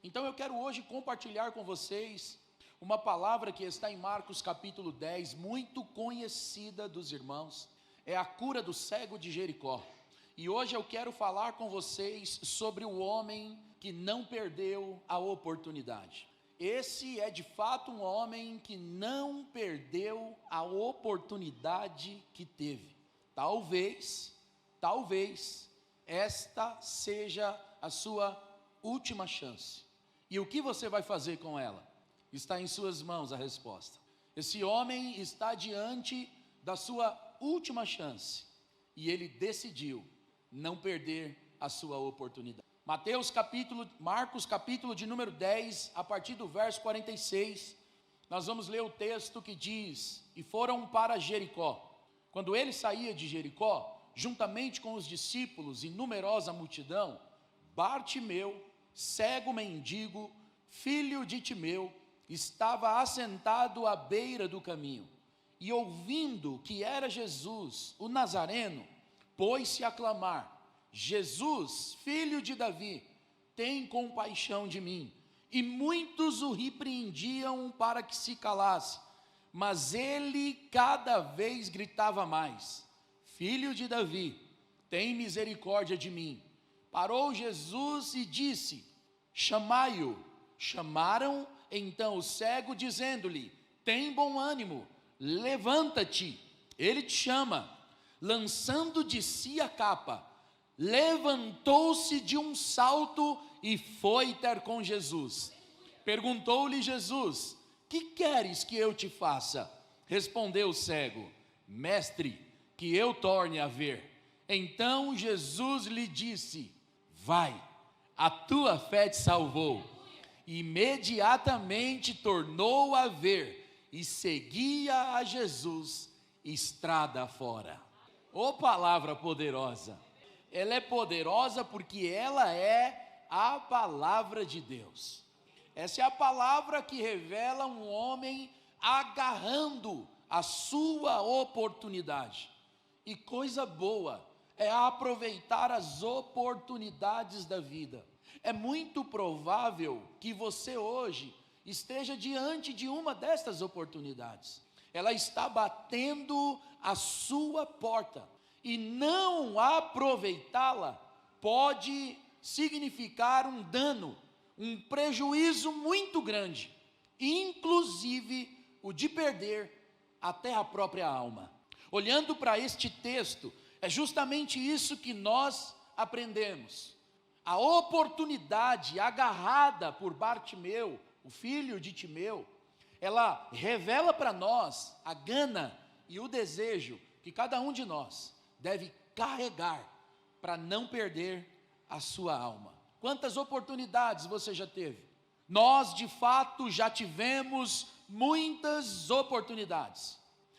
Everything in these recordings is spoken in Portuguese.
Então eu quero hoje compartilhar com vocês uma palavra que está em Marcos capítulo 10, muito conhecida dos irmãos, é a cura do cego de Jericó. E hoje eu quero falar com vocês sobre o homem que não perdeu a oportunidade. Esse é de fato um homem que não perdeu a oportunidade que teve. Talvez esta seja a sua última chance. E o que você vai fazer com ela? Está em suas mãos a resposta. Esse homem está diante da sua última chance e ele decidiu não perder a sua oportunidade. Marcos capítulo de número 10, a partir do verso 46, nós vamos ler o texto que diz: e foram para Jericó. Quando ele saía de Jericó, juntamente com os discípulos e numerosa multidão, Bartimeu, cego mendigo, filho de Timeu, estava assentado à beira do caminho, e ouvindo que era Jesus, o Nazareno, pôs-se a clamar: Jesus, filho de Davi, tem compaixão de mim. E muitos o repreendiam para que se calasse, mas ele cada vez gritava mais: Filho de Davi, tem misericórdia de mim. Parou Jesus e disse: chamai-o. Chamaram então o cego, dizendo-lhe: tem bom ânimo, levanta-te, ele te chama. Lançando de si a capa, levantou-se de um salto e foi ter com Jesus. Perguntou-lhe Jesus: que queres que eu te faça? Respondeu o cego: mestre, que eu torne a ver. Então Jesus lhe disse: vai, a tua fé te salvou. Imediatamente tornou a ver e seguia a Jesus estrada fora. Ô palavra poderosa! Ela é poderosa porque ela é a palavra de Deus. Essa é a palavra que revela um homem agarrando a sua oportunidade. E coisa boa é aproveitar as oportunidades da vida. É muito provável que você hoje esteja diante de uma destas oportunidades. Ela está batendo a sua porta. E não aproveitá-la pode significar um dano, um prejuízo muito grande, inclusive o de perder até a própria alma. Olhando para este texto, é justamente isso que nós aprendemos. A oportunidade agarrada por Bartimeu, o filho de Timeu, ela revela para nós a gana e o desejo que cada um de nós deve carregar para não perder a sua alma. Quantas oportunidades você já teve? Nós de fato já tivemos muitas oportunidades.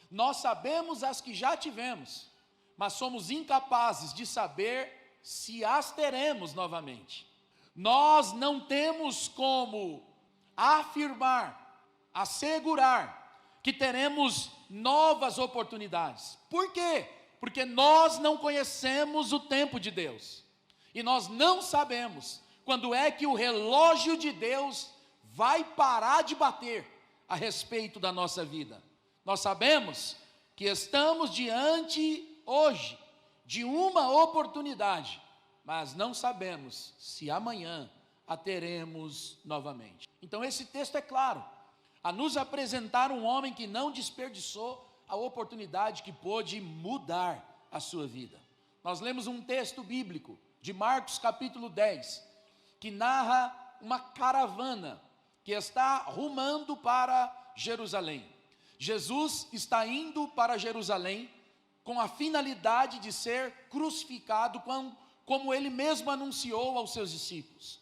Nós sabemos as que já tivemos, mas somos incapazes de saber se as teremos novamente. Nós não temos como afirmar, assegurar que teremos novas oportunidades. Por quê? Porque nós não conhecemos o tempo de Deus. E nós não sabemos quando é que o relógio de Deus vai parar de bater a respeito da nossa vida. Nós sabemos que estamos diante hoje de uma oportunidade, mas não sabemos se amanhã a teremos novamente. Então esse texto é claro, a nos apresentar um homem que não desperdiçou a oportunidade que pôde mudar a sua vida. Nós lemos um texto bíblico de Marcos capítulo 10, que narra uma caravana que está rumando para Jerusalém. Jesus está indo para Jerusalém com a finalidade de ser crucificado, como ele mesmo anunciou aos seus discípulos.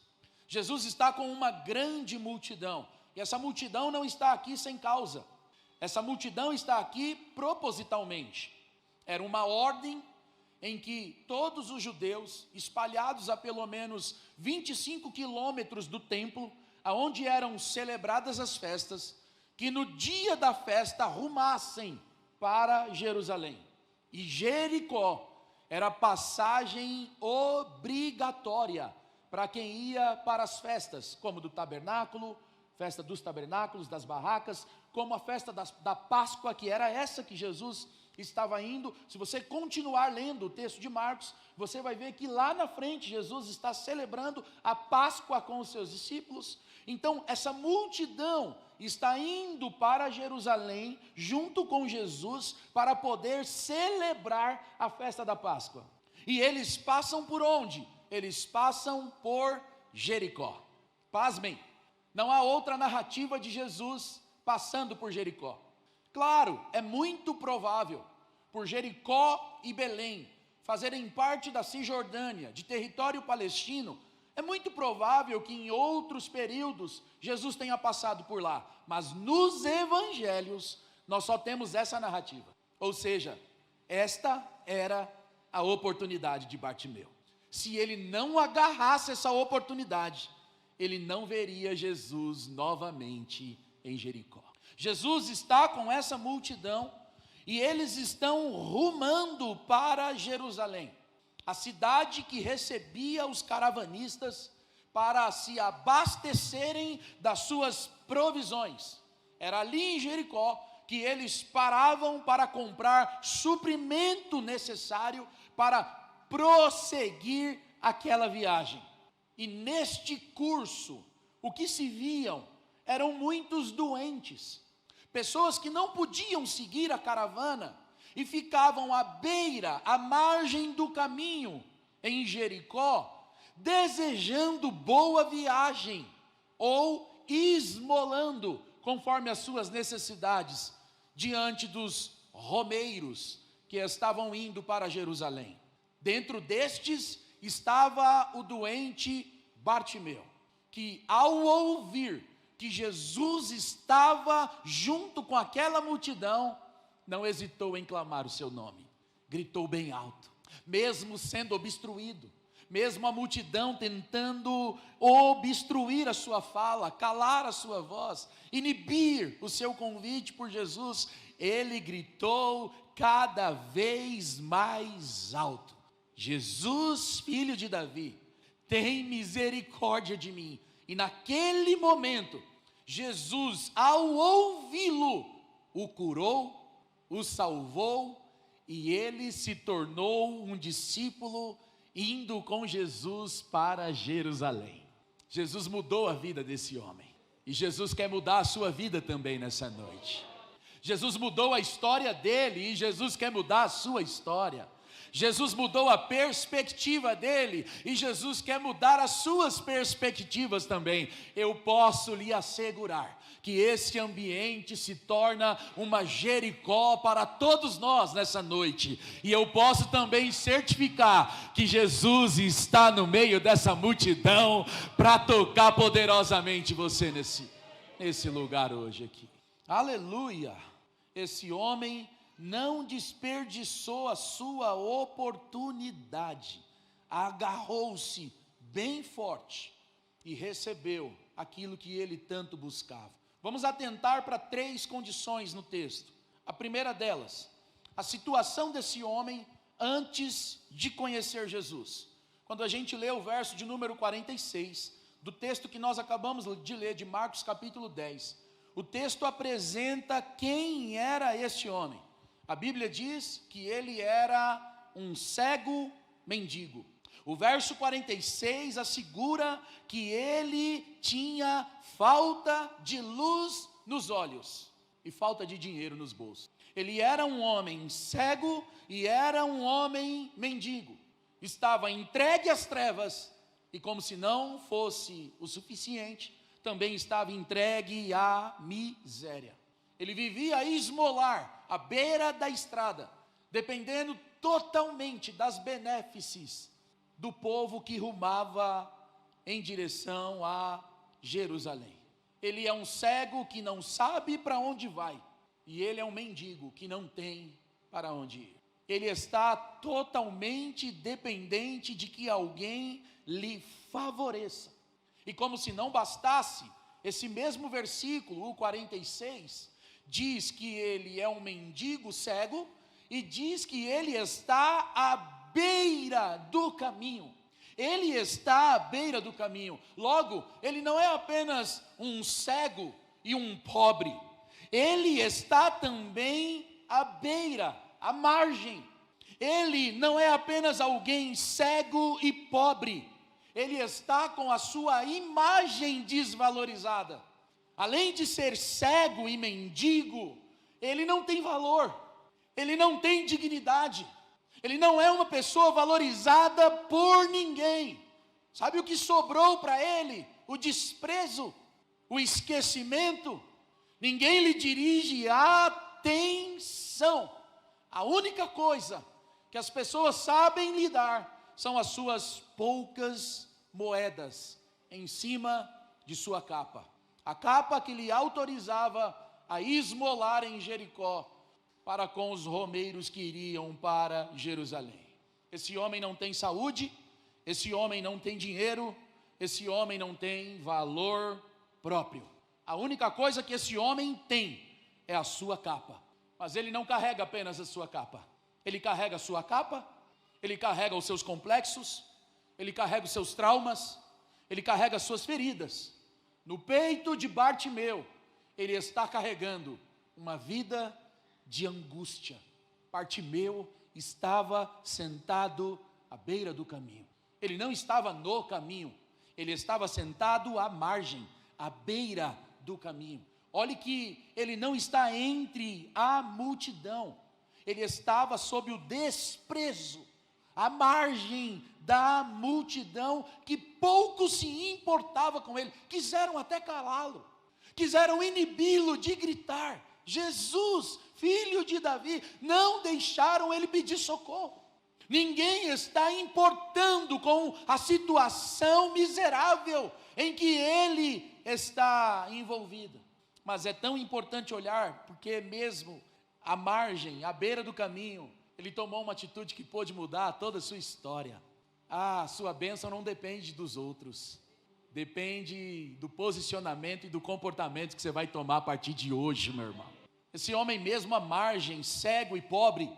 Jesus está com uma grande multidão, e essa multidão não está aqui sem causa. Essa multidão está aqui propositalmente. Era uma ordem em que todos os judeus, espalhados a pelo menos 25 quilômetros do templo, aonde eram celebradas as festas, que no dia da festa rumassem para Jerusalém. E Jericó era passagem obrigatória para quem ia para as festas, como do tabernáculo, festa dos tabernáculos, das barracas, como a festa da Páscoa, que era essa que Jesus estava indo. Se você continuar lendo o texto de Marcos, você vai ver que lá na frente Jesus está celebrando a Páscoa com os seus discípulos. Então essa multidão está indo para Jerusalém junto com Jesus para poder celebrar a festa da Páscoa. E eles passam por onde? Eles passam por Jericó. Pasmem, não há outra narrativa de Jesus passando por Jericó. Claro, é muito provável, por Jericó e Belém fazerem parte da Cisjordânia, de território palestino, é muito provável que em outros períodos Jesus tenha passado por lá, mas nos evangelhos nós só temos essa narrativa. Ou seja, esta era a oportunidade de Bartimeu. Se ele não agarrasse essa oportunidade, ele não veria Jesus novamente em Jericó. Jesus está com essa multidão e eles estão rumando para Jerusalém, a cidade que recebia os caravanistas para se abastecerem das suas provisões. Era ali em Jericó que eles paravam para comprar suprimento necessário para prosseguir aquela viagem. E neste curso, o que se viam eram muitos doentes, pessoas que não podiam seguir a caravana e ficavam à beira, à margem do caminho, em Jericó, desejando boa viagem, ou esmolando, conforme as suas necessidades, diante dos romeiros que estavam indo para Jerusalém. Dentro destes estava o doente Bartimeu, que ao ouvir que Jesus estava junto com aquela multidão, não hesitou em clamar o seu nome, gritou bem alto, mesmo sendo obstruído, mesmo a multidão tentando obstruir a sua fala, calar a sua voz, inibir o seu convite por Jesus, ele gritou cada vez mais alto: Jesus, filho de Davi, tem misericórdia de mim. E naquele momento, Jesus, ao ouvi-lo, o curou, o salvou, e ele se tornou um discípulo, indo com Jesus para Jerusalém. Jesus mudou a vida desse homem, e Jesus quer mudar a sua vida também nessa noite. Jesus mudou a história dele, e Jesus quer mudar a sua história. Jesus mudou a perspectiva dele, e Jesus quer mudar as suas perspectivas também. Eu posso lhe assegurar que esse ambiente se torna uma Jericó para todos nós nessa noite, e eu posso também certificar que Jesus está no meio dessa multidão para tocar poderosamente você nesse lugar hoje aqui. Aleluia! Esse homem não desperdiçou a sua oportunidade, agarrou-se bem forte e recebeu aquilo que ele tanto buscava. Vamos atentar para 3 condições no texto. A primeira delas, a situação desse homem antes de conhecer Jesus. Quando a gente lê o verso de número 46, do texto que nós acabamos de ler, de Marcos capítulo 10, o texto apresenta quem era este homem. A Bíblia diz que ele era um cego mendigo. O verso 46 assegura que ele tinha falta de luz nos olhos e falta de dinheiro nos bolsos. Ele era um homem cego e era um homem mendigo. Estava entregue às trevas e, como se não fosse o suficiente, também estava entregue à miséria. Ele vivia a esmolar à beira da estrada, dependendo totalmente das benéfices do povo que rumava em direção a Jerusalém. Ele é um cego que não sabe para onde vai, e ele é um mendigo que não tem para onde ir. Ele está totalmente dependente de que alguém lhe favoreça. E como se não bastasse, esse mesmo versículo, o 46, diz que ele é um mendigo cego e diz que ele está à beira do caminho. Ele está à beira do caminho. Logo, ele não é apenas um cego e um pobre. Ele está também à beira, à margem. Ele não é apenas alguém cego e pobre. Ele está com a sua imagem desvalorizada. Além de ser cego e mendigo, ele não tem valor. Ele não tem dignidade. Ele não é uma pessoa valorizada por ninguém. Sabe o que sobrou para ele? O desprezo, o esquecimento. Ninguém lhe dirige atenção. A única coisa que as pessoas sabem lidar são as suas poucas moedas em cima de sua capa. A capa que lhe autorizava a esmolar em Jericó para com os romeiros que iriam para Jerusalém. Esse homem não tem saúde, esse homem não tem dinheiro, esse homem não tem valor próprio. A única coisa que esse homem tem é a sua capa. Mas ele não carrega apenas a sua capa. Ele carrega a sua capa, ele carrega os seus complexos, ele carrega os seus traumas, ele carrega as suas feridas. No peito de Bartimeu, ele está carregando uma vida de angústia. Bartimeu estava sentado à beira do caminho. Ele não estava no caminho, ele estava sentado à margem, à beira do caminho. Olhe que ele não está entre a multidão, ele estava sob o desprezo, à margem da multidão, que pouco se importava com ele. Quiseram até calá-lo, quiseram inibi-lo de gritar: Jesus, filho de Davi. Não deixaram ele pedir socorro. Ninguém está importando com a situação miserável em que ele está envolvido. Mas é tão importante olhar, porque mesmo à margem, à beira do caminho, ele tomou uma atitude que pôde mudar toda a sua história. A sua bênção não depende dos outros, depende do posicionamento e do comportamento que você vai tomar a partir de hoje, meu irmão. Esse homem mesmo à margem, cego e pobre,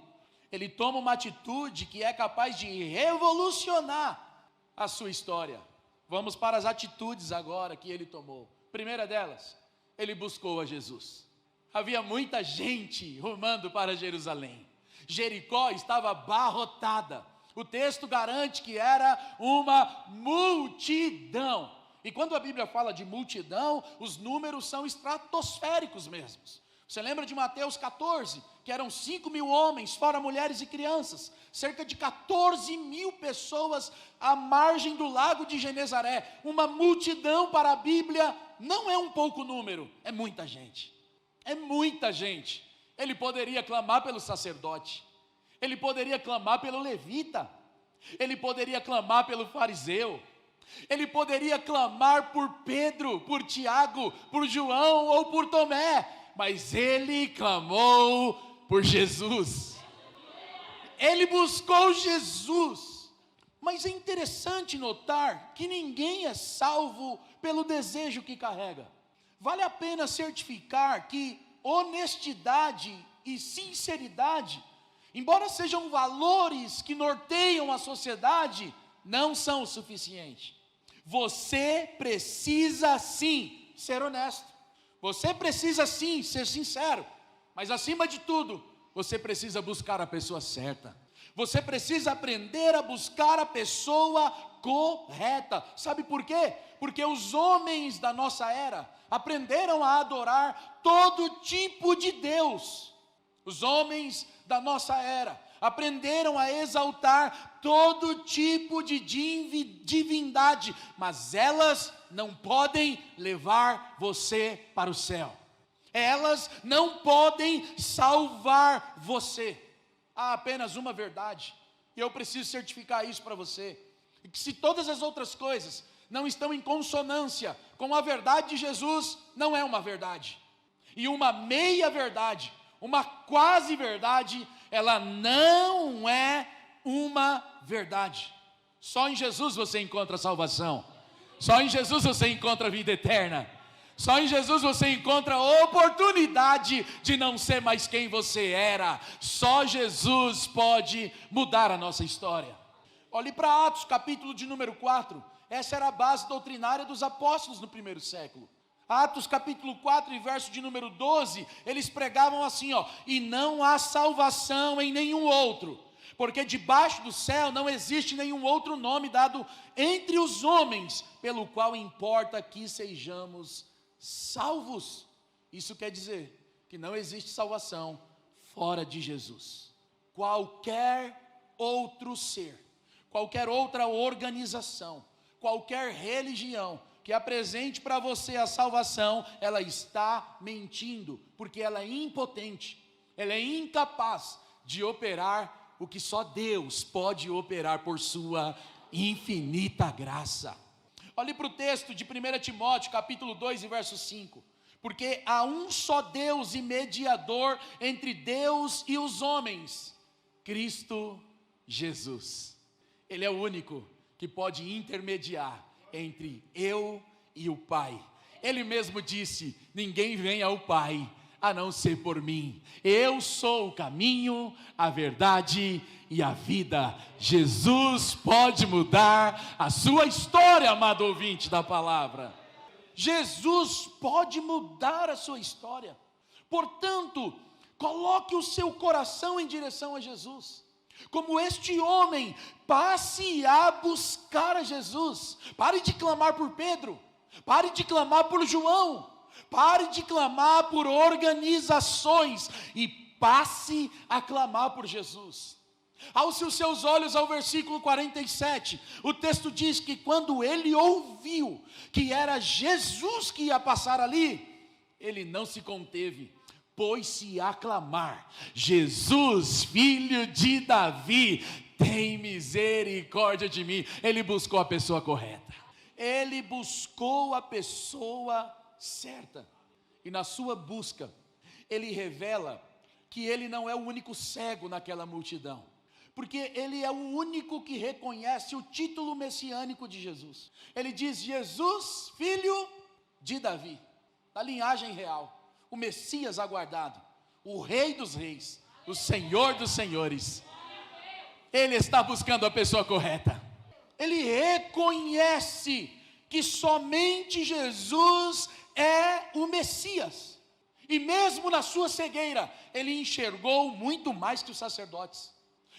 ele toma uma atitude que é capaz de revolucionar a sua história. Vamos para as atitudes agora que ele tomou. Primeira delas, ele buscou a Jesus. Havia muita gente rumando para Jerusalém. Jericó estava abarrotada. O texto garante que era uma multidão. E quando a Bíblia fala de multidão, os números são estratosféricos mesmos. Você lembra de Mateus 14, que eram 5.000 homens, fora mulheres e crianças, cerca de 14.000 pessoas à margem do lago de Genezaré. Uma multidão para a Bíblia não é um pouco número, é muita gente. É muita gente. Ele poderia clamar pelo sacerdote, ele poderia clamar pelo levita, ele poderia clamar pelo fariseu, ele poderia clamar por Pedro, por Tiago, por João ou por Tomé, mas ele clamou por Jesus. Ele buscou Jesus. Mas é interessante notar que ninguém é salvo pelo desejo que carrega. Vale a pena certificar que honestidade e sinceridade, embora sejam valores que norteiam a sociedade, não são o suficiente. Você precisa sim ser honesto. Você precisa sim ser sincero, mas acima de tudo, você precisa buscar a pessoa certa. Você precisa aprender a buscar a pessoa correta. Sabe por quê? Porque os homens da nossa era aprenderam a adorar todo tipo de Deus. Os homens da nossa era aprenderam a exaltar todo tipo de divindade, mas elas não podem levar você para o céu. Elas não podem salvar você. Há apenas uma verdade, e eu preciso certificar isso para você, e que se todas as outras coisas não estão em consonância com a verdade de Jesus, não é uma verdade. E uma meia verdade, uma quase verdade, ela não é uma verdade. Só em Jesus você encontra salvação. Só em Jesus você encontra vida eterna. Só em Jesus você encontra a oportunidade de não ser mais quem você era. Só Jesus pode mudar a nossa história. Olhe para Atos, capítulo de número 4. Essa era a base doutrinária dos apóstolos no primeiro século. Atos capítulo 4 e verso de número 12, eles pregavam assim, e não há salvação em nenhum outro, porque debaixo do céu não existe nenhum outro nome dado entre os homens, pelo qual importa que sejamos salvos. Isso quer dizer que não existe salvação fora de Jesus. Qualquer outro ser, qualquer outra organização, qualquer religião que apresente para você a salvação, ela está mentindo, porque ela é impotente, ela é incapaz de operar o que só Deus pode operar por sua infinita graça. Olhe para o texto de 1 Timóteo, capítulo 2 e verso 5. Porque há um só Deus e mediador entre Deus e os homens, Cristo Jesus. Ele é o único que pode intermediar entre eu e o Pai. Ele mesmo disse: ninguém vem ao Pai a não ser por mim. Eu sou o caminho, a verdade e a vida. Jesus pode mudar a sua história, amado ouvinte da palavra. Jesus pode mudar a sua história. Portanto, coloque o seu coração em direção a Jesus. Como este homem, passe a buscar a Jesus. Pare de clamar por Pedro, pare de clamar por João, pare de clamar por organizações e passe a clamar por Jesus. Alce os seus olhos ao versículo 47, o texto diz que quando ele ouviu que era Jesus que ia passar ali, ele não se conteve, pôs-se a clamar: Jesus, filho de Davi, tem misericórdia de mim. Ele buscou a pessoa correta, ele buscou a pessoa certa, e na sua busca, ele revela que ele não é o único cego naquela multidão, porque ele é o único que reconhece o título messiânico de Jesus. Ele diz: Jesus, filho de Davi, da linhagem real, o Messias aguardado, o Rei dos Reis, o Senhor dos Senhores. Ele está buscando a pessoa correta. Ele reconhece que somente Jesus é o Messias. E mesmo na sua cegueira, ele enxergou muito mais que os sacerdotes.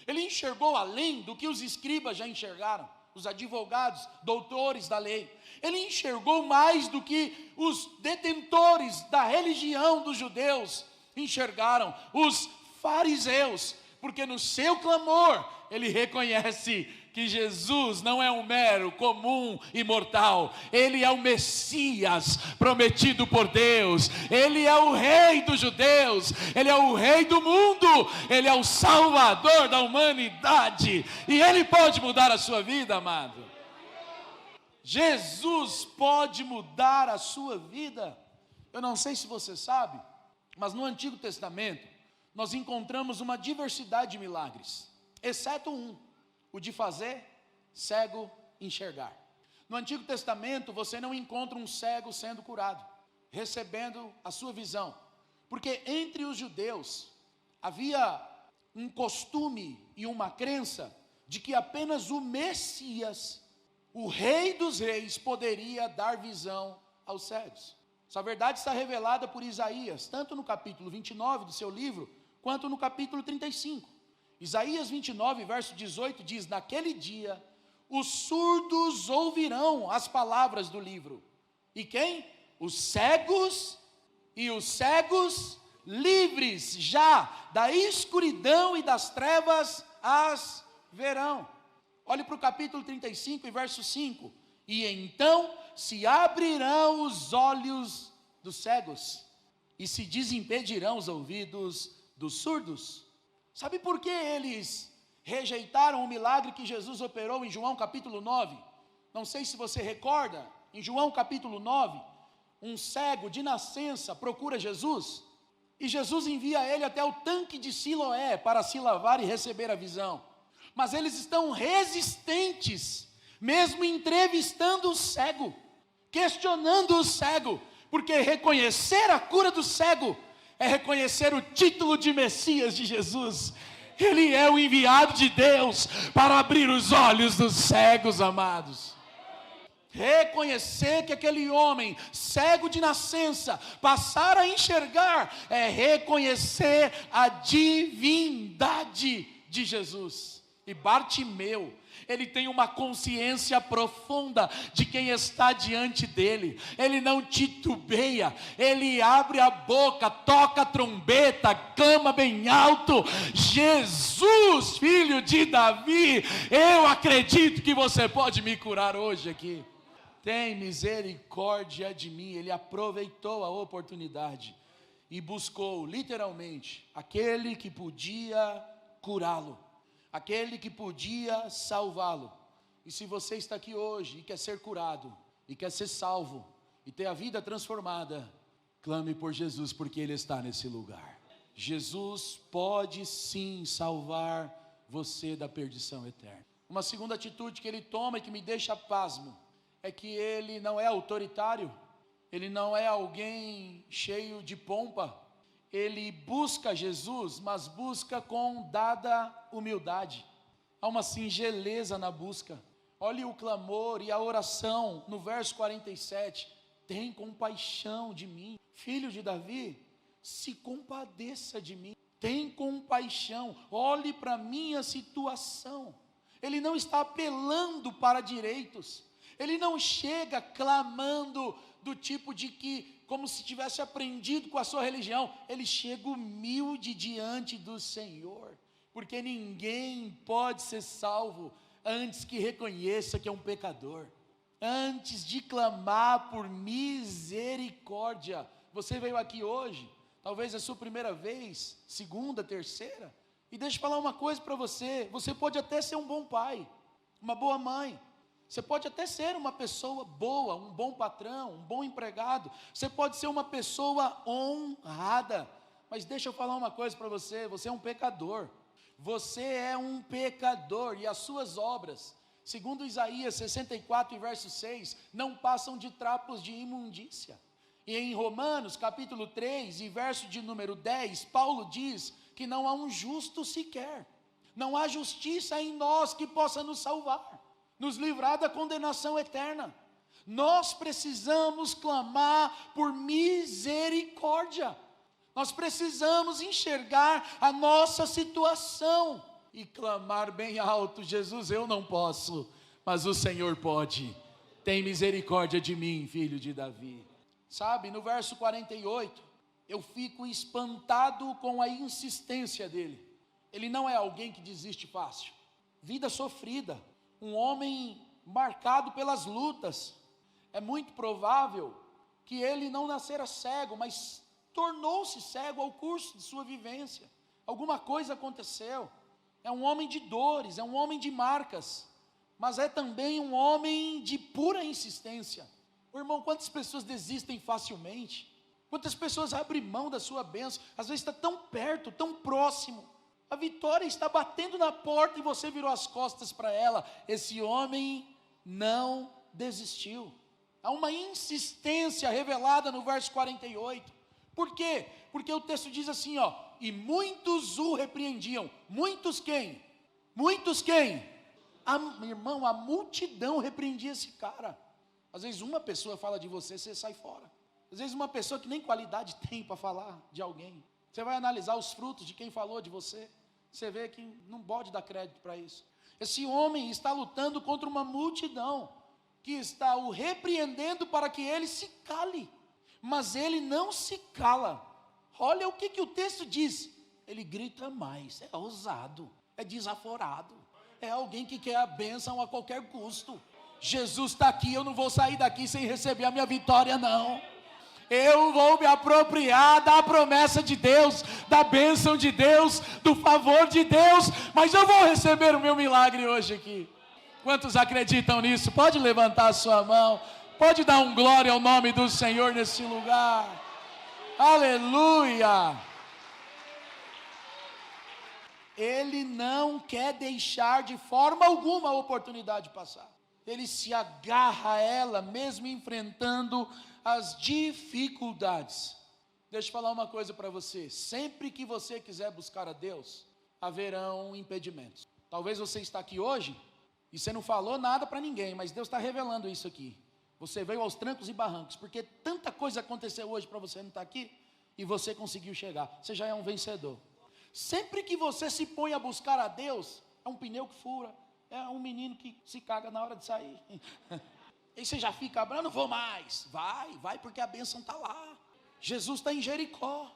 Ele enxergou além do que os escribas já enxergaram, os advogados, doutores da lei. Ele enxergou mais do que os detentores da religião dos judeus enxergaram, os fariseus, porque no seu clamor ele reconhece que Jesus não é um mero, comum e mortal. Ele é o Messias prometido por Deus. Ele é o Rei dos judeus. Ele é o Rei do mundo. Ele é o Salvador da humanidade. E Ele pode mudar a sua vida, amado. Jesus pode mudar a sua vida. Eu não sei se você sabe, mas no Antigo Testamento nós encontramos uma diversidade de milagres, exceto um: o de fazer cego enxergar. No Antigo Testamento você não encontra um cego sendo curado, recebendo a sua visão, porque entre os judeus havia um costume e uma crença de que apenas o Messias, o Rei dos Reis, poderia dar visão aos cegos. Essa verdade está revelada por Isaías, tanto no capítulo 29 do seu livro, quanto no capítulo 35. Isaías 29, verso 18 diz: naquele dia os surdos ouvirão as palavras do livro. E quem? Os cegos, e os cegos livres já da escuridão e das trevas as verão. Olhe para o capítulo 35 e verso 5. E então se abrirão os olhos dos cegos, e se desimpedirão os ouvidos dos surdos. Sabe por que eles rejeitaram o milagre que Jesus operou em João capítulo 9? Não sei se você recorda, em João capítulo 9, um cego de nascença procura Jesus, e Jesus envia ele até o tanque de Siloé para se lavar e receber a visão. Mas eles estão resistentes, mesmo entrevistando o cego, questionando o cego, porque reconhecer a cura do cego é reconhecer o título de Messias de Jesus. Ele é o enviado de Deus para abrir os olhos dos cegos, amados. Reconhecer que aquele homem, cego de nascença, passar a enxergar, é reconhecer a divindade de Jesus. E Bartimeu, ele tem uma consciência profunda de quem está diante dele. Ele não titubeia, ele abre a boca, toca a trombeta, clama bem alto: Jesus, filho de Davi, eu acredito que você pode me curar hoje aqui. Tem misericórdia de mim. Ele aproveitou a oportunidade e buscou literalmente aquele que podia curá-lo, aquele que podia salvá-lo. E se você está aqui hoje e quer ser curado, e quer ser salvo, e ter a vida transformada, clame por Jesus, porque Ele está nesse lugar. Jesus pode sim salvar você da perdição eterna. Uma segunda atitude que Ele toma e que me deixa pasmo, é que Ele não é autoritário, Ele não é alguém cheio de pompa. Ele busca Jesus, mas busca com dada humildade. Há uma singeleza na busca. Olhe o clamor e a oração no verso 47. Tem compaixão de mim, filho de Davi, se compadeça de mim. Tem compaixão, olhe para a minha situação. Ele não está apelando para direitos. Ele não chega clamando do tipo de que, como se tivesse aprendido com a sua religião. Ele chega humilde diante do Senhor, porque ninguém pode ser salvo antes que reconheça que é um pecador, antes de clamar por misericórdia. Você veio aqui hoje, talvez é a sua primeira vez, segunda, terceira, e deixa eu falar uma coisa para você: você pode até ser um bom pai, uma boa mãe, você pode até ser uma pessoa boa, um bom patrão, um bom empregado, você pode ser uma pessoa honrada, mas deixa eu falar uma coisa para você: você é um pecador, você é um pecador, e as suas obras, segundo Isaías 64 e verso 6, não passam de trapos de imundícia. E em Romanos capítulo 3 e verso de número 10, Paulo diz que não há um justo sequer, não há justiça em nós que possa nos salvar, nos livrar da condenação eterna. Nós precisamos clamar por misericórdia, nós precisamos enxergar a nossa situação e clamar bem alto: Jesus, eu não posso, mas o Senhor pode. Tem misericórdia de mim, filho de Davi. Sabe, no verso 48, eu fico espantado com a insistência dele. Ele não é alguém que desiste fácil. Vida sofrida, um homem marcado pelas lutas. É muito provável que ele não nascera cego, mas tornou-se cego ao curso de sua vivência. Alguma coisa aconteceu. É um homem de dores, é um homem de marcas, mas é também um homem de pura insistência. Irmão, quantas pessoas desistem facilmente? Quantas pessoas abrem mão da sua bênção? Às vezes está tão perto, tão próximo, a vitória está batendo na porta e você virou as costas para ela. Esse homem não desistiu. Há uma insistência revelada no verso 48. Por quê? Porque o texto diz assim, ó: e muitos o repreendiam. Muitos quem? Muitos quem? Irmão, a multidão repreendia esse cara. Às vezes uma pessoa fala de você, você sai fora. Às vezes uma pessoa que nem qualidade tem para falar de alguém, você vai analisar os frutos de quem falou de você, você vê que não pode dar crédito para isso. Esse homem está lutando contra uma multidão que está o repreendendo para que ele se cale, mas ele não se cala. Olha o que o texto diz: ele grita mais, é ousado, é desaforado, é alguém que quer a bênção a qualquer custo. Jesus está aqui, eu não vou sair daqui sem receber a minha vitória, não. Eu vou me apropriar da promessa de Deus, da bênção de Deus, do favor de Deus, mas eu vou receber o meu milagre hoje aqui. Quantos acreditam nisso? Pode levantar a sua mão, pode dar um glória ao nome do Senhor nesse lugar. Aleluia! Ele não quer deixar de forma alguma a oportunidade passar. Ele se agarra a ela, mesmo enfrentando as dificuldades. Deixa eu falar uma coisa para você: sempre que você quiser buscar a Deus, haverão impedimentos. Talvez você está aqui hoje e você não falou nada para ninguém, mas Deus está revelando isso aqui. Você veio aos trancos e barrancos, porque tanta coisa aconteceu hoje para você não estar aqui e você conseguiu chegar. Você já é um vencedor. Sempre que você se põe a buscar a Deus, é um pneu que fura, é um menino que se caga na hora de sair. E você já fica bravo, não vou mais. Vai porque a bênção está lá. Jesus está em Jericó.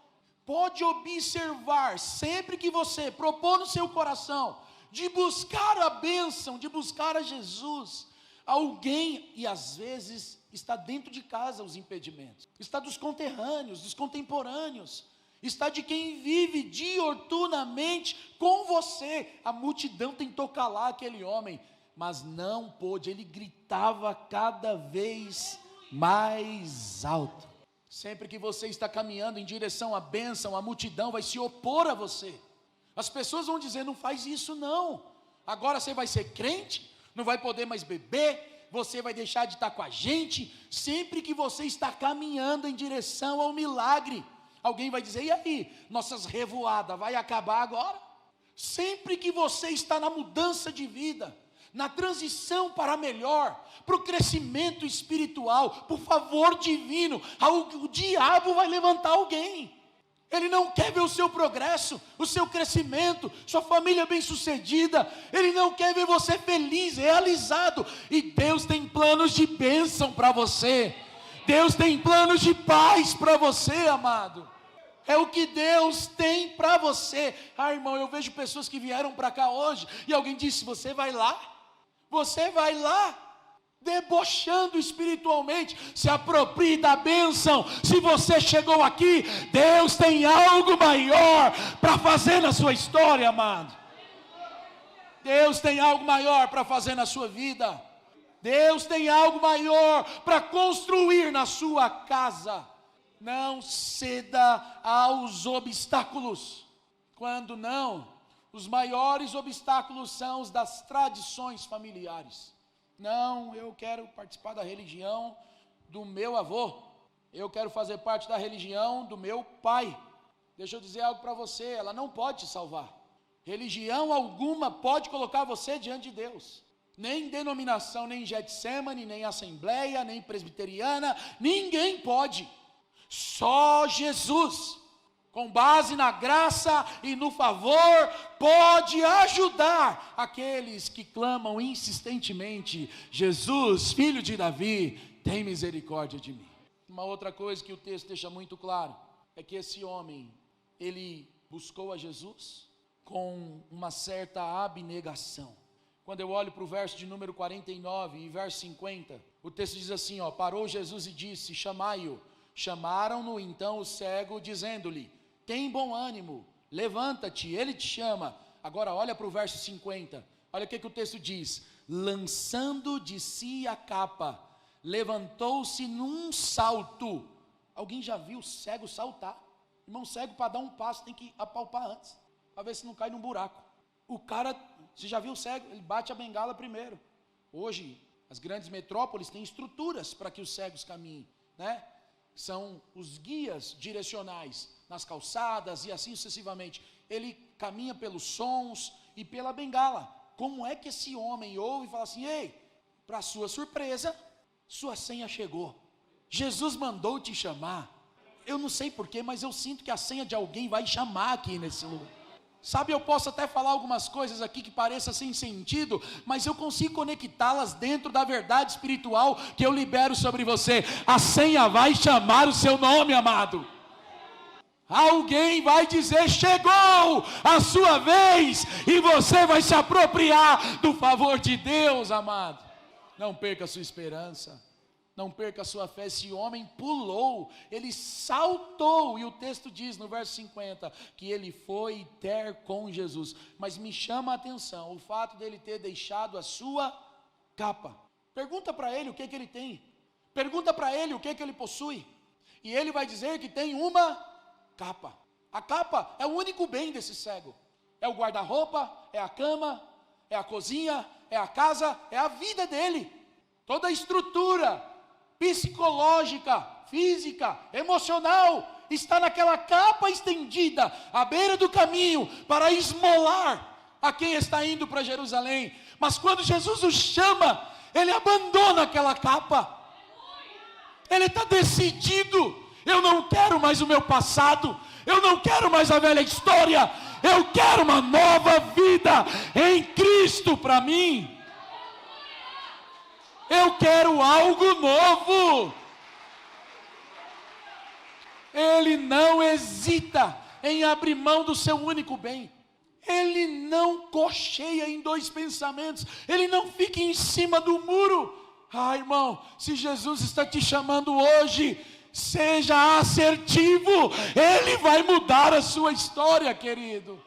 Pode observar, sempre que você propor no seu coração de buscar a bênção, de buscar a Jesus, alguém, e às vezes está dentro de casa os impedimentos, está dos conterrâneos, dos contemporâneos, está de quem vive dioturnamente com você. A multidão tentou calar aquele homem, mas não pôde, ele gritava cada vez mais alto. Sempre que você está caminhando em direção à bênção, a multidão vai se opor a você. As pessoas vão dizer, não faz isso não, agora você vai ser crente, não vai poder mais beber, você vai deixar de estar com a gente. Sempre que você está caminhando em direção ao milagre, alguém vai dizer, e aí, nossas revoadas vai acabar agora? Sempre que você está na mudança de vida, na transição para melhor, para o crescimento espiritual, por favor divino, o diabo vai levantar alguém. Ele não quer ver o seu progresso, o seu crescimento, sua família bem-sucedida. Ele não quer ver você feliz, realizado. E Deus tem planos de bênção para você. Deus tem planos de paz para você, amado. É o que Deus tem para você. Irmão, eu vejo pessoas que vieram para cá hoje e alguém disse, você vai lá? Você vai lá? Debochando espiritualmente, se aproprie da bênção. Se você chegou aqui, Deus tem algo maior para fazer na sua história, amado. Deus tem algo maior para fazer na sua vida. Deus tem algo maior para construir na sua casa. Não ceda aos obstáculos. Quando não, os maiores obstáculos são os das tradições familiares. Não, eu quero participar da religião do meu avô, eu quero fazer parte da religião do meu pai. Deixa eu dizer algo para você, ela não pode te salvar. Religião alguma pode colocar você diante de Deus. Nem denominação, nem Getsemane, nem assembleia, nem presbiteriana, ninguém pode. Só Jesus, com base na graça e no favor, pode ajudar aqueles que clamam insistentemente, Jesus, filho de Davi, tem misericórdia de mim. Uma outra coisa que o texto deixa muito claro, é que esse homem, ele buscou a Jesus com uma certa abnegação. Quando eu olho para o verso de número 49 e verso 50, o texto diz assim, parou Jesus e disse, chamai-o. Chamaram-no então o cego, dizendo-lhe, tem bom ânimo, levanta-te, ele te chama. Agora olha para o verso 50, olha o que o texto diz, lançando de si a capa, levantou-se num salto. Alguém já viu cego saltar? Irmão, cego para dar um passo tem que apalpar antes, para ver se não cai num buraco. O cara, você já viu o cego? Ele bate a bengala primeiro. Hoje, as grandes metrópoles têm estruturas para que os cegos caminhem, né? São os guias direcionais nas calçadas e assim sucessivamente. Ele caminha pelos sons e pela bengala. Como é que esse homem ouve e fala assim, ei, para sua surpresa, sua senha chegou. Jesus mandou te chamar. Eu não sei porquê, mas eu sinto que a senha de alguém vai chamar aqui nesse lugar. Sabe, eu posso até falar algumas coisas aqui que pareçam sem sentido, mas eu consigo conectá-las dentro da verdade espiritual que eu libero sobre você. A senha vai chamar o seu nome, amado. Alguém vai dizer, chegou a sua vez, e você vai se apropriar do favor de Deus, amado. Não perca a sua esperança. Não perca a sua fé. Esse homem pulou, ele saltou, e o texto diz no verso 50, que ele foi ter com Jesus. Mas me chama a atenção, o fato dele ter deixado a sua capa. Pergunta para ele o que ele tem, pergunta para ele o que ele possui, e ele vai dizer que tem uma capa. A capa é o único bem desse cego, é o guarda-roupa, é a cama, é a cozinha, é a casa, é a vida dele, toda a estrutura psicológica física, emocional, está naquela capa estendida, à beira do caminho, para esmolar a quem está indo para Jerusalém. Mas quando Jesus o chama, ele abandona aquela capa. Ele está decidido: eu não quero mais o meu passado, eu não quero mais a velha história, eu quero uma nova vida em Cristo para mim. Eu quero algo novo. Ele não hesita em abrir mão do seu único bem. Ele não cocheia em dois pensamentos. Ele não fica em cima do muro. Ah, irmão, se Jesus está te chamando hoje, seja assertivo. Ele vai mudar a sua história, querido.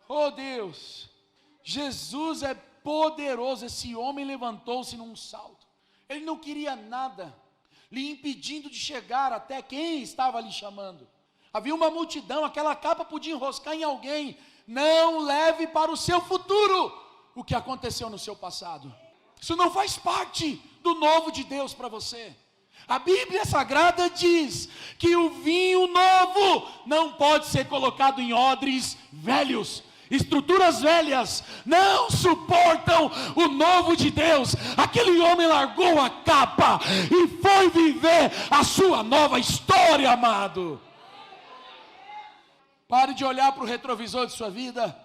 Oh Deus, Jesus é poderoso. Esse homem levantou-se num salto. Ele não queria nada lhe impedindo de chegar até quem estava lhe chamando. Havia uma multidão, aquela capa podia enroscar em alguém. Não leve para o seu futuro o que aconteceu no seu passado. Isso não faz parte do novo de Deus para você. A Bíblia Sagrada diz que o vinho novo não pode ser colocado em odres velhos. Estruturas velhas não suportam o novo de Deus. Aquele homem largou a capa e foi viver a sua nova história, amado. Pare de olhar para o retrovisor de sua vida.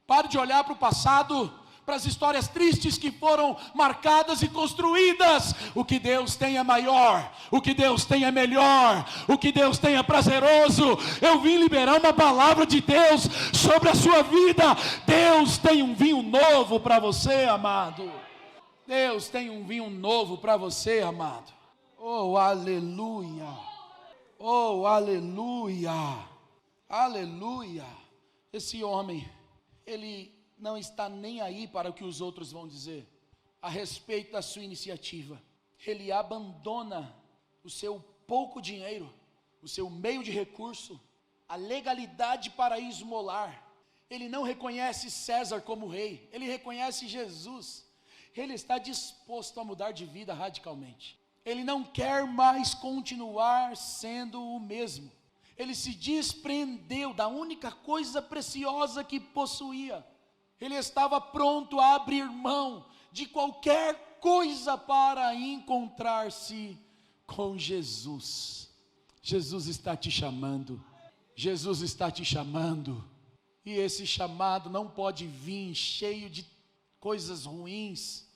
Pare de olhar para o passado, para as histórias tristes que foram marcadas e construídas. O que Deus tem é maior, o que Deus tem é melhor, o que Deus tem é prazeroso. Eu vim liberar uma palavra de Deus sobre a sua vida. Deus tem um vinho novo para você, amado. Deus tem um vinho novo para você, amado. Oh, aleluia. Oh, aleluia. Aleluia. Esse homem, ele não está nem aí para o que os outros vão dizer a respeito da sua iniciativa. Ele abandona o seu pouco dinheiro, o seu meio de recurso, a legalidade para esmolar. Ele não reconhece César como rei, ele reconhece Jesus. Ele está disposto a mudar de vida radicalmente. Ele não quer mais continuar sendo o mesmo. Ele se desprendeu da única coisa preciosa que possuía. Ele estava pronto a abrir mão de qualquer coisa para encontrar-se com Jesus. Jesus está te chamando. Jesus está te chamando. E esse chamado não pode vir cheio de coisas ruins.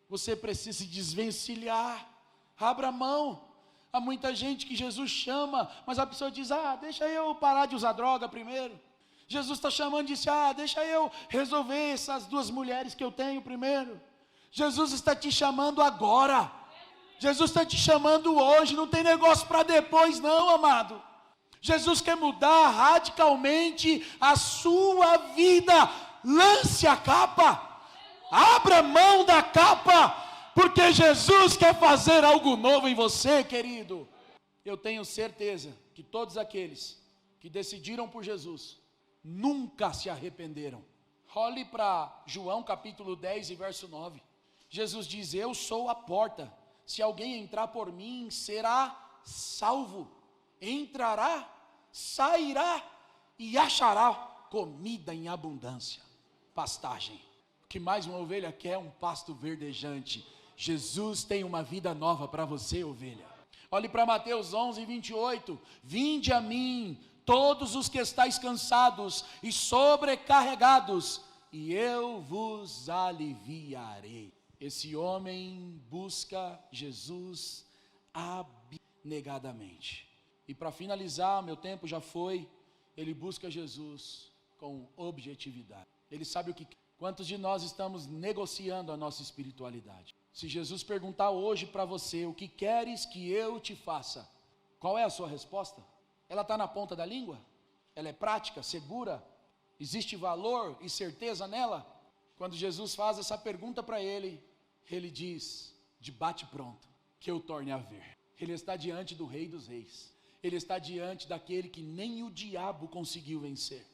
Você precisa se desvencilhar. Abra mão. Há muita gente que Jesus chama, mas a pessoa diz: deixa eu parar de usar droga primeiro. Jesus está chamando e disse: deixa eu resolver essas 2 mulheres que eu tenho primeiro. Jesus está te chamando agora. Jesus está te chamando hoje. Não tem negócio para depois não, amado. Jesus quer mudar radicalmente a sua vida. Lance a capa. Abra mão da capa. Porque Jesus quer fazer algo novo em você, querido. Eu tenho certeza que todos aqueles que decidiram por Jesus nunca se arrependeram. Olhe para João capítulo 10 e verso 9. Jesus diz: eu sou a porta. Se alguém entrar por mim, será salvo. Entrará, sairá e achará comida em abundância. Pastagem. O que mais uma ovelha quer? Um pasto verdejante. Jesus tem uma vida nova para você, ovelha. Olhe para Mateus 11, 28. Vinde a mim, todos os que estáis cansados e sobrecarregados, e eu vos aliviarei. Esse homem busca Jesus abnegadamente. E para finalizar, meu tempo já foi. Ele busca Jesus com objetividade. Ele sabe o que. Quantos de nós estamos negociando a nossa espiritualidade? Se Jesus perguntar hoje para você: o que queres que eu te faça? Qual é a sua resposta? Ela está na ponta da língua? Ela é prática, segura? Existe valor e certeza nela? Quando Jesus faz essa pergunta para ele, ele diz: de bate pronto, que eu torne a ver. Ele está diante do Rei dos Reis. Ele está diante daquele que nem o diabo conseguiu vencer.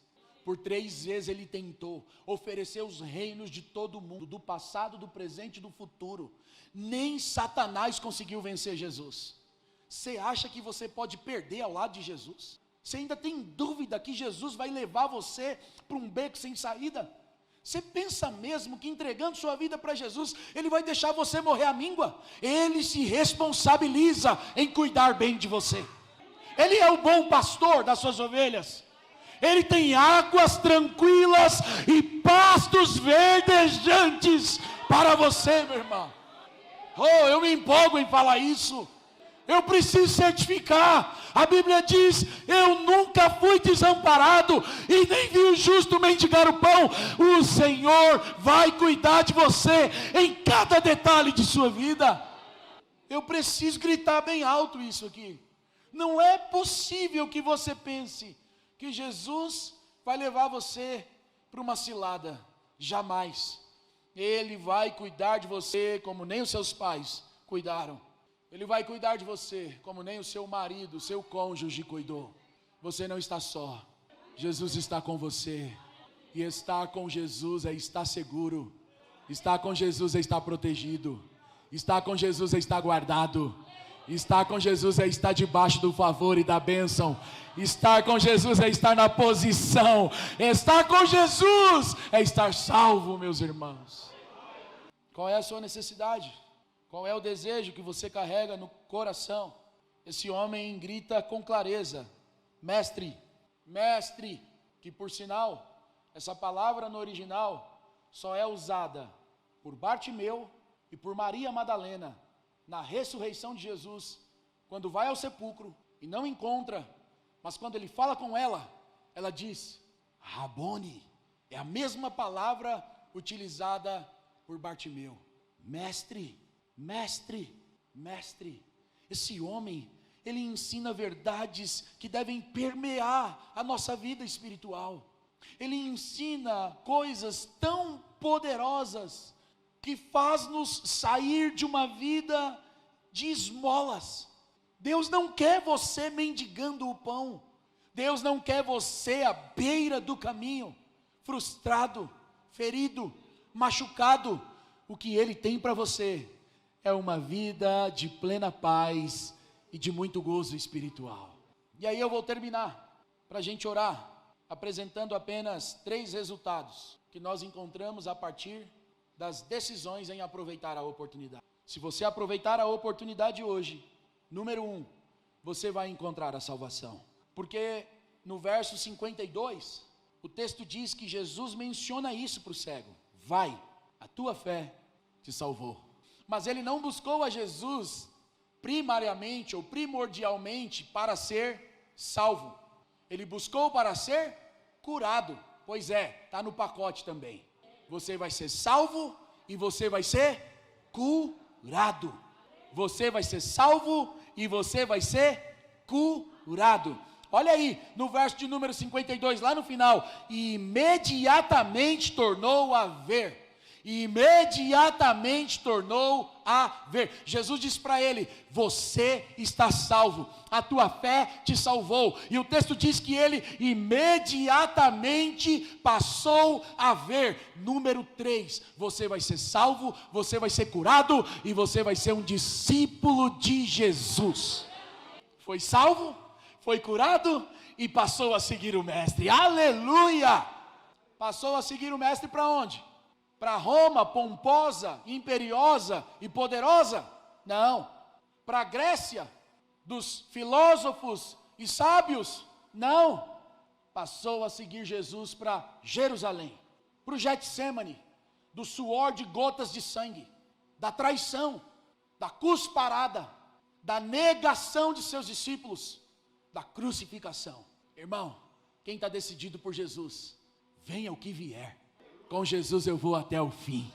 Por 3 vezes ele tentou oferecer os reinos de todo mundo, do passado, do presente e do futuro. Nem Satanás conseguiu vencer Jesus. Você acha que você pode perder ao lado de Jesus? Você ainda tem dúvida que Jesus vai levar você para um beco sem saída? Você pensa mesmo que entregando sua vida para Jesus, Ele vai deixar você morrer à míngua? Ele se responsabiliza em cuidar bem de você. Ele é o bom pastor das suas ovelhas. Ele tem águas tranquilas e pastos verdejantes para você, meu irmão. Oh, eu me empolgo em falar isso. Eu preciso certificar. A Bíblia diz: eu nunca fui desamparado e nem vi o justo mendigar o pão. O Senhor vai cuidar de você em cada detalhe de sua vida. Eu preciso gritar bem alto isso aqui. Não é possível que você pense que Jesus vai levar você para uma cilada. Jamais. Ele vai cuidar de você como nem os seus pais cuidaram. Ele vai cuidar de você como nem o seu marido, o seu cônjuge cuidou. Você não está só. Jesus está com você. E estar com Jesus é estar seguro. Estar com Jesus é estar protegido. Estar com Jesus é estar guardado. Estar com Jesus é estar debaixo do favor e da bênção. Estar com Jesus é estar na posição. Estar com Jesus é estar salvo, meus irmãos. Qual é a sua necessidade? Qual é o desejo que você carrega no coração? Esse homem grita com clareza: mestre, mestre. Que por sinal, essa palavra no original só é usada por Bartimeu e por Maria Madalena na ressurreição de Jesus, quando vai ao sepulcro e não encontra, mas quando ele fala com ela, ela diz Rabone. É a mesma palavra utilizada por Bartimeu. Mestre, mestre, mestre. Esse homem, ele ensina verdades que devem permear a nossa vida espiritual. Ele ensina coisas tão poderosas que faz-nos sair de uma vida de esmolas. Deus não quer você mendigando o pão. Deus não quer você à beira do caminho, frustrado, ferido, machucado. O que Ele tem para você é uma vida de plena paz e de muito gozo espiritual. E aí eu vou terminar, para a gente orar, apresentando apenas 3 resultados que nós encontramos a partir das decisões em aproveitar a oportunidade. Se você aproveitar a oportunidade hoje, número 1, você vai encontrar a salvação. Porque no verso 52, o texto diz que Jesus menciona isso para o cego: vai, a tua fé te salvou. Mas ele não buscou a Jesus primariamente ou primordialmente para ser salvo. Ele buscou para ser curado. Pois é, está no pacote também. Você vai ser salvo e você vai ser curado. Você vai ser salvo e você vai ser curado. Olha aí, no verso de número 52, lá no final: e imediatamente tornou a ver. Imediatamente tornou a ver. Jesus disse para ele: você está salvo, a tua fé te salvou. E o texto diz que ele imediatamente passou a ver. Número 3, você vai ser salvo, você vai ser curado e você vai ser um discípulo de Jesus. Foi salvo, foi curado e passou a seguir o mestre. Aleluia! Passou a seguir o mestre para onde? Para Roma pomposa, imperiosa e poderosa? Não. Para a Grécia dos filósofos e sábios? Não. Passou a seguir Jesus para Jerusalém, para o Getsêmani, do suor de gotas de sangue, da traição, da cusparada, da negação de seus discípulos, da crucificação. Irmão, quem está decidido por Jesus, venha o que vier, com Jesus eu vou até o fim.